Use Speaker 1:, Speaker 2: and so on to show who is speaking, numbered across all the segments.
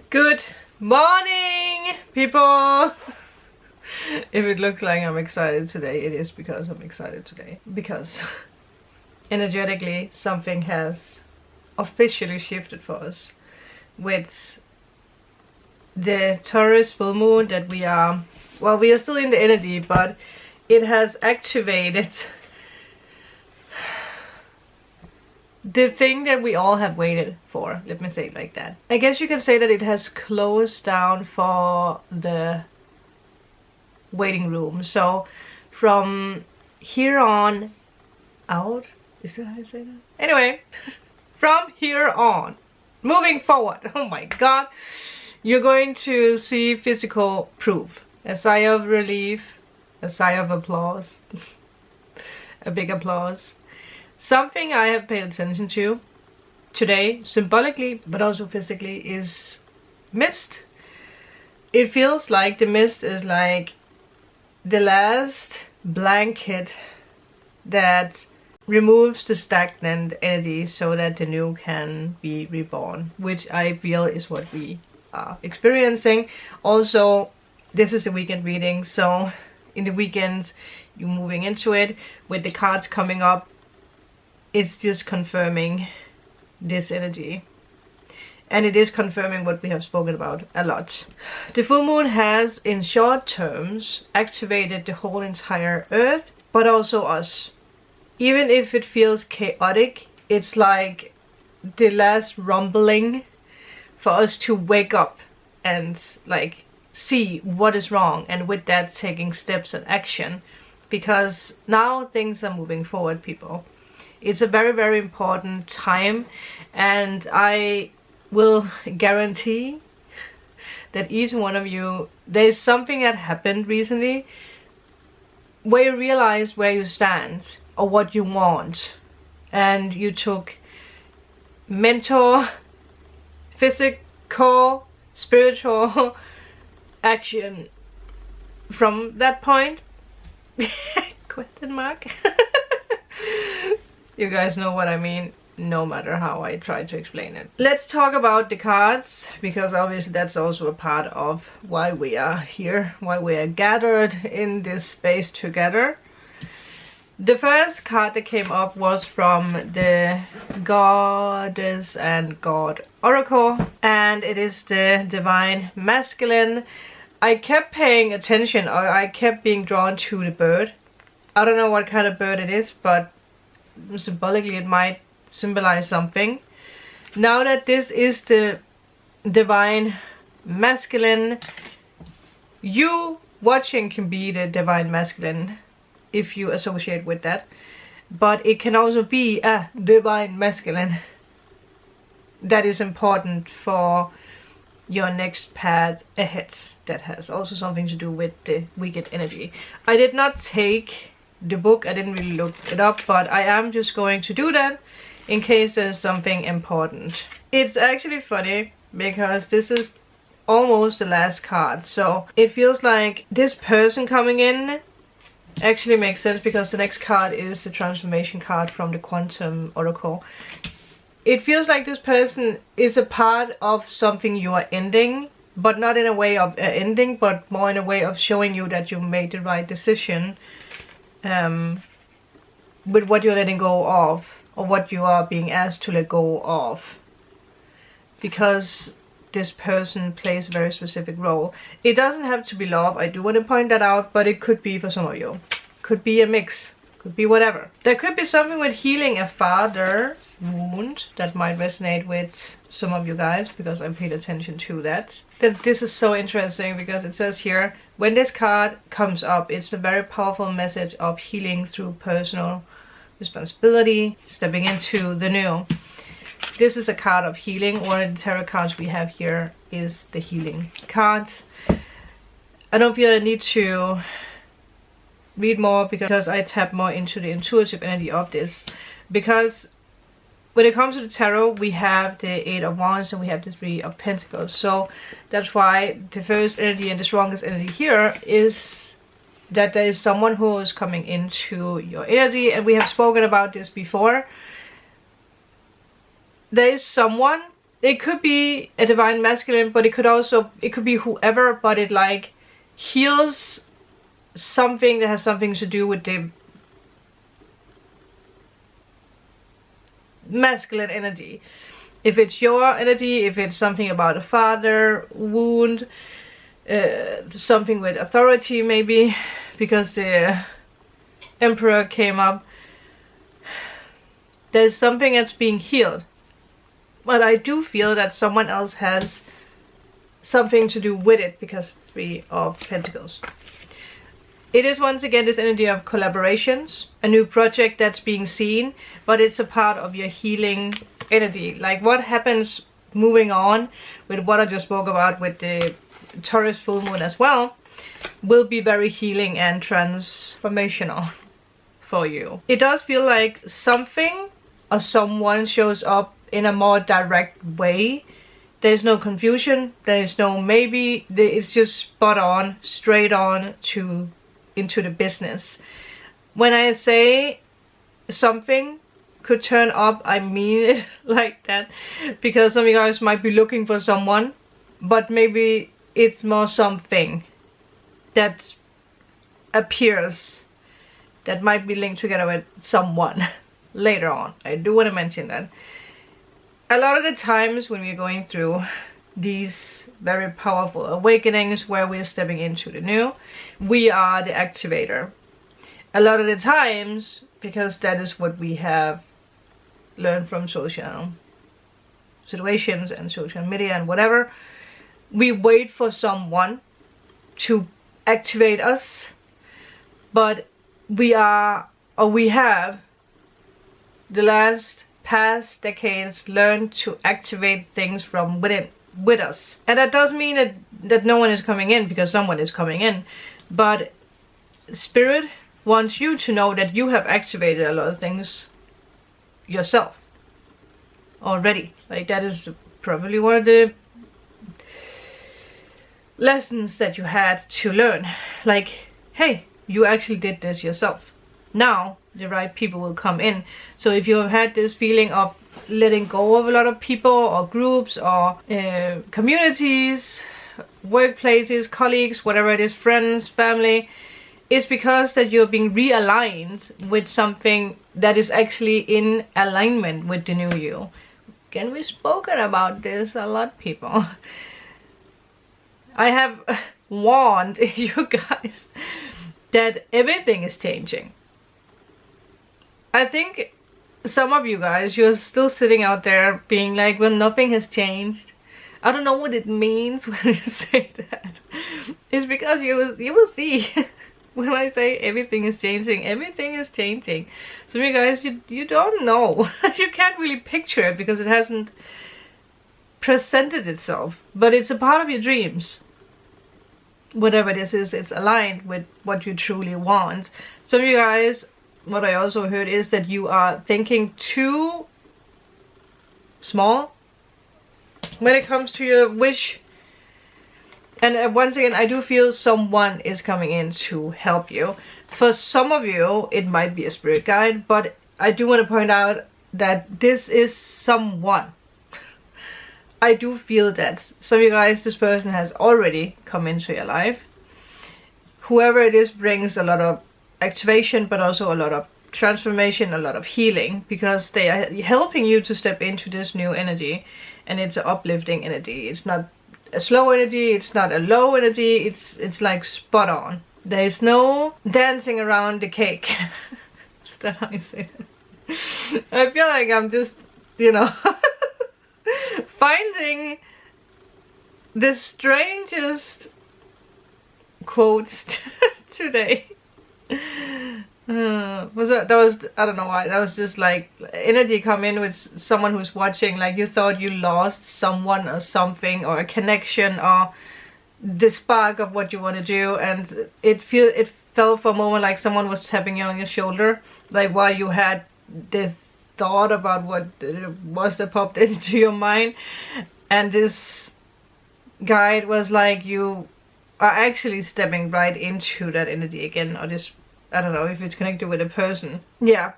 Speaker 1: Good morning, people! If it looks like I'm excited today, it is because I'm excited today. Because energetically, something has officially shifted for us with the Taurus full moon that we are still in the energy, but it has activated the thing that we all have waited for, let me say it like that. I guess you can say that it has closed down for the waiting room. So from here on out, is that how you say that? Anyway, from here on, moving forward, oh my god, you're going to see physical proof. A sigh of relief, a sigh of applause, a big applause. Something I have paid attention to today, symbolically, but also physically, is mist. It feels like the mist is like the last blanket that removes the stagnant energy so that the new can be reborn, which I feel is what we are experiencing. Also, this is a weekend reading, so in the weekend you're moving into it with the cards coming up. It's just confirming this energy, and it is confirming what we have spoken about a lot. The full moon has, in short terms, activated the whole entire earth, but also us. Even if it feels chaotic, it's like the last rumbling for us to wake up and like see what is wrong, and with that taking steps and action, because now things are moving forward, people. It's a very, very important time, and I will guarantee that each one of you, there's something that happened recently where you realize where you stand or what you want, and you took mental, physical, spiritual action from that point. Question mark. You guys know what I mean, no matter how I try to explain it. Let's talk about the cards, because obviously that's also a part of why we are here, why we are gathered in this space together. The first card that came up was from the Goddess and God Oracle, and it is the Divine Masculine. I kept paying attention, or I kept being drawn to the bird. I don't know what kind of bird it is, but symbolically it might symbolize something. Now that this is the Divine Masculine, you watching can be the Divine Masculine if you associate with that, but it can also be a Divine Masculine that is important for your next path ahead, that has also something to do with the weekend energy. I did not take the book, I didn't really look it up, but I am just going to do that in case there's something important. It's actually funny because this is almost the last card, so it feels like this person coming in actually makes sense, because the next card is the transformation card from the Quantum Oracle. It feels like this person is a part of something you are ending, but not in a way of ending, but more in a way of showing you that you made the right decision with what you're letting go of, or what you are being asked to let go of, because this person plays a very specific role. It doesn't have to be love, I do want to point that out, but it could be for some of you. Could be a mix, could be whatever. There could be something with healing a father wound that might resonate with some of you guys, because I paid attention to that. This is so interesting, because it says here, when this card comes up, it's a very powerful message of healing through personal responsibility, stepping into the new. This is a card of healing. One of the tarot cards we have here is the healing card. I don't feel I need to read more, because I tap more into the intuitive energy of this. Because when it comes to the tarot, we have the 8 of Wands and we have the 3 of Pentacles. So that's why the first energy and the strongest energy here is that there is someone who is coming into your energy. And we have spoken about this before. There is someone it could be a divine masculine, but it could be whoever, but it like heals something that has something to do with the masculine energy. If it's your energy, if it's something about a father wound, something with authority maybe, because the Emperor came up, there's something that's being healed. But I do feel that someone else has something to do with it, because 3 of Pentacles. It is once again this energy of collaborations, a new project that's being seen, but it's a part of your healing energy. Like what happens moving on with what I just spoke about with the Taurus full moon as well, will be very healing and transformational for you. It does feel like something or someone shows up in a more direct way. There's no confusion, there's no maybe, it's just spot on, straight on into the business. When I say something could turn up, I mean it like that, because some of you guys might be looking for someone, but maybe it's more something that appears that might be linked together with someone later on. I do want to mention that. A lot of the times when we're going through these very powerful awakenings where we're stepping into the new, we are the activator. A lot of the times, because that is what we have learned from social situations and social media and whatever, we wait for someone to activate us, but we have the past decades learned to activate things from within with us. And that does mean that no one is coming in, because someone is coming in, but Spirit wants you to know that you have activated a lot of things yourself already. Like that is probably one of the lessons that you had to learn. Like, hey, you actually did this yourself. Now the right people will come in. So if you have had this feeling of letting go of a lot of people or groups or communities, workplaces, colleagues, whatever it is, friends, family, it's because that you're being realigned with something that is actually in alignment with the new you. Again, we've spoken about this a lot, people. I have warned you guys that everything is changing. I think some of you guys, you're still sitting out there being like, well, nothing has changed. I don't know what it means when you say that. It's because you will see when I say everything is changing, everything is changing. Some of you guys, you don't know. You can't really picture it because it hasn't presented itself. But it's a part of your dreams. Whatever this is, it's aligned with what you truly want. Some of you guys, what I also heard is that you are thinking too small when it comes to your wish. And once again, I do feel someone is coming in to help you. For some of you, it might be a spirit guide, but I do want to point out that this is someone. I do feel that some of you guys, this person has already come into your life. Whoever it is brings a lot of activation, but also a lot of transformation, a lot of healing, because they are helping you to step into this new energy. And it's an uplifting energy. It's not a slow energy, it's not a low energy, it's like spot on. There's no dancing around the cake. Is that how you say it? I feel like I'm just, you know, finding the strangest quotes today. That was I don't know why, that was just like energy come in with someone who's watching, like you thought you lost someone or something, or a connection, or the spark of what you want to do, and it felt for a moment like someone was tapping you on your shoulder, like while you had this thought about what it was that popped into your mind, and this guide was like, you are actually stepping right into that energy again, or this, I don't know if it's connected with a person. Yeah.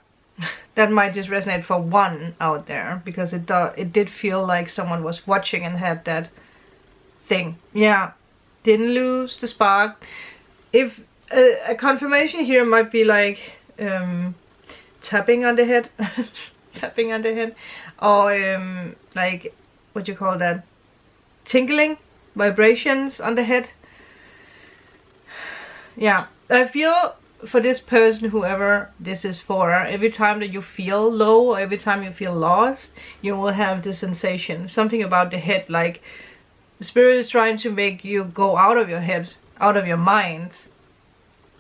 Speaker 1: That might just resonate for one out there, because it did feel like someone was watching and had that thing. Yeah, didn't lose the spark. If a confirmation here might be like tapping on the head, tapping on the head, or like, what do you call that? Tingling, vibrations on the head. Yeah, I feel for this person, whoever this is for, every time that you feel low or every time you feel lost, you will have this sensation, something about the head, like the spirit is trying to make you go out of your head, out of your mind,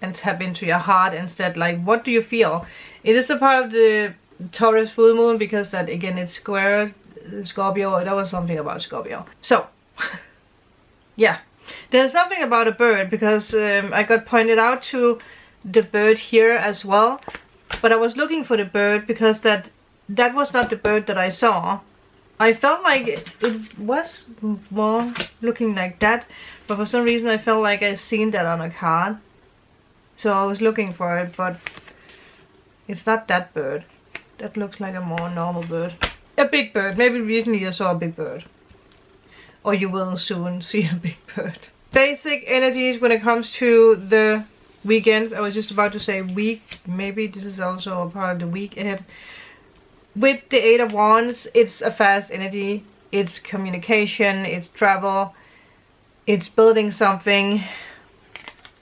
Speaker 1: and tap into your heart instead. Like, what do you feel? It is a part of the Taurus full moon, because that, again, it's square Scorpio. That was something about Scorpio. So yeah, there's something about a bird, because I got pointed out to the bird here as well, but I was looking for the bird because that was not the bird that I saw. I felt like it was more looking like that, but for some reason I felt like I seen that on a card, so I was looking for it, but it's not that bird. That looks like a more normal bird, a big bird. Maybe recently you saw a big bird, or you will soon see a big bird. Basic energies when it comes to the weekend. I was just about to say week. Maybe this is also a part of the week ahead. With the 8 of Wands, it's a fast energy. It's communication, it's travel, it's building something,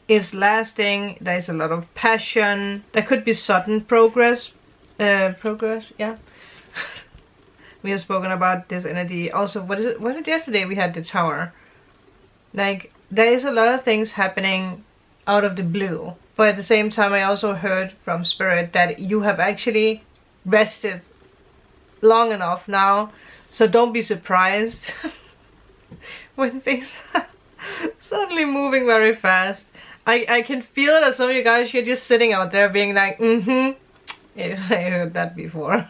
Speaker 1: it's lasting. There's a lot of passion. There could be sudden progress. Yeah. We have spoken about this energy. Also, was it yesterday we had the Tower? Like, there is a lot of things happening out of the blue. But at the same time, I also heard from Spirit that you have actually rested long enough now. So don't be surprised when things are suddenly moving very fast. I can feel that some of you guys, you're just sitting out there being like, I heard that before.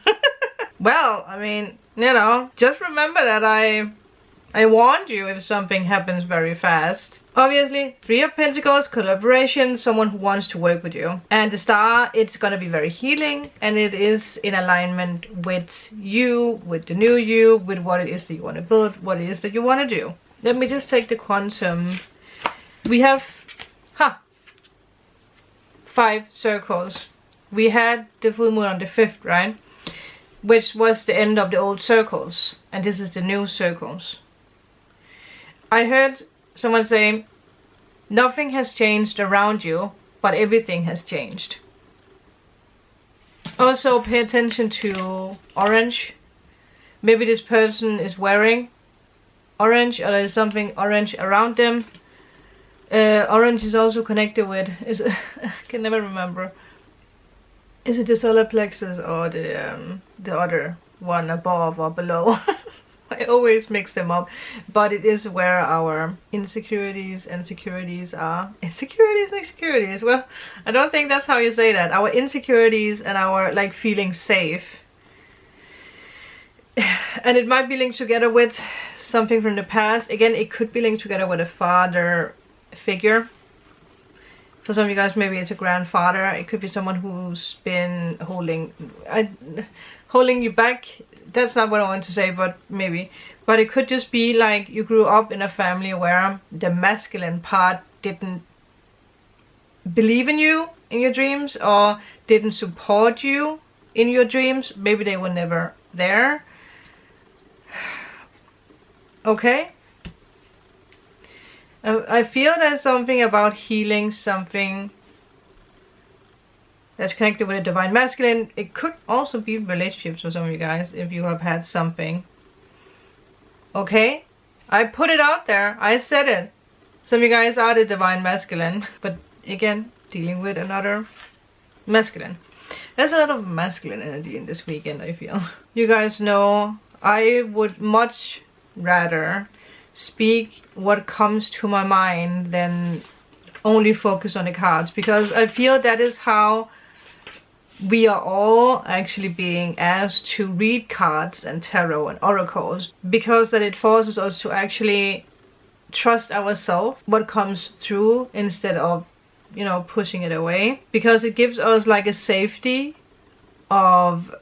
Speaker 1: Well, I mean, you know, just remember that I warned you if something happens very fast. Obviously, 3 of Pentacles, collaboration, someone who wants to work with you. And the Star, it's gonna be very healing, and it is in alignment with you, with the new you, with what it is that you want to build, what it is that you want to do. Let me just take the quantum. We have 5 circles. We had the full moon on the 5th, right? Which was the end of the old circles, and this is the new circles. I heard someone say, nothing has changed around you, but everything has changed. Also, pay attention to orange. Maybe this person is wearing orange, or there's something orange around them. Orange is also connected with, I can never remember. Is it the solar plexus or the other one above or below? I always mix them up, but it is where our insecurities and securities are. Insecurities and securities. Well, I don't think that's how you say that. Our insecurities and our like feeling safe. And it might be linked together with something from the past. Again, it could be linked together with a father figure. For some of you guys, maybe it's a grandfather. It could be someone who's been holding you back. That's not what I want to say, but maybe. But it could just be like you grew up in a family where the masculine part didn't believe in you in your dreams, or didn't support you in your dreams. Maybe they were never there. Okay? I feel there's something about healing, something that's connected with a divine masculine. It could also be relationships for some of you guys, if you have had something. Okay? I put it out there. I said it. Some of you guys are the divine masculine. But again, dealing with another masculine. There's a lot of masculine energy in this weekend, I feel. You guys know I would much rather speak what comes to my mind than only focus on the cards, because I feel that is how we are all actually being asked to read cards and tarot and oracles, because that it forces us to actually trust ourselves, what comes through, instead of, you know, pushing it away, because it gives us like a safety of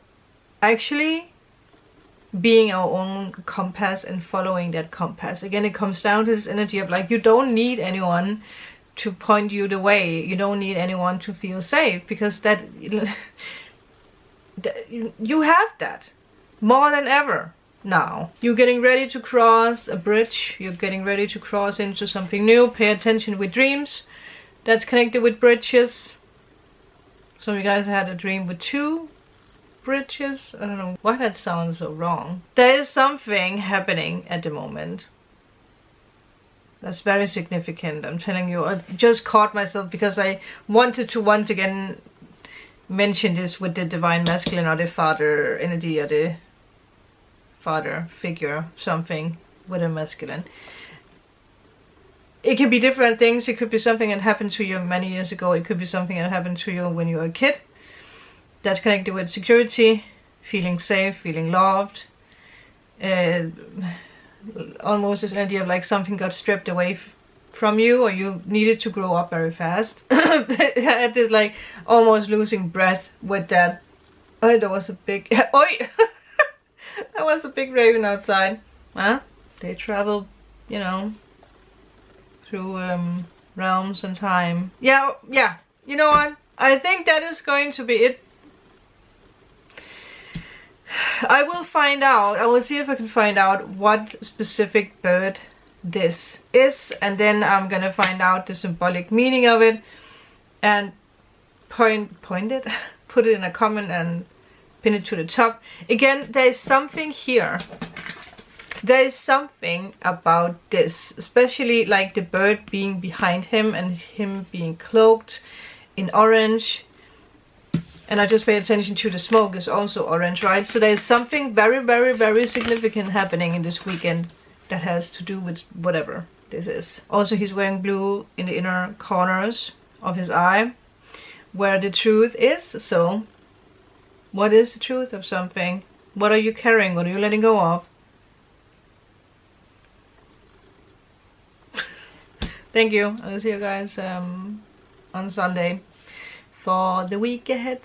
Speaker 1: actually being our own compass and following that compass. Again, it comes down to this energy of like, you don't need anyone to point you the way. You don't need anyone to feel safe, because that you have that more than ever now. You're getting ready to cross a bridge. You're getting ready to cross into something new. Pay attention with dreams that's connected with bridges. Some of you guys had a dream with 2 bridges. I don't know why that sounds so wrong. There is something happening at the moment that's very significant. I'm telling you, I just caught myself because I wanted to once again mention this with the divine masculine, or the father energy, or the father figure, something with a masculine. It could be different things. It could be something that happened to you many years ago. It could be something that happened to you when you were a kid. That's connected with security, feeling safe, feeling loved. Almost this idea of like something got stripped away from you, or you needed to grow up very fast. I had this like almost losing breath with that. Oh, there was a big... Oi! That was a big raven outside. Huh? They travel, you know, through realms and time. Yeah. You know what? I think that is going to be it. I will find out. I will see if I can find out what specific bird this is, and then I'm gonna find out the symbolic meaning of it and point it, put it in a comment and pin it to the top. Again, there is something here. There is something about this, especially like the bird being behind him and him being cloaked in orange. And I just pay attention to the smoke is also orange, right? So there's something very, very, very significant happening in this weekend that has to do with whatever this is. Also, he's wearing blue in the inner corners of his eye, where the truth is. So, what is the truth of something? What are you carrying? What are you letting go of? Thank you. I'll see you guys on Sunday for the week ahead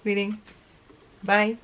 Speaker 1: reading. Bye.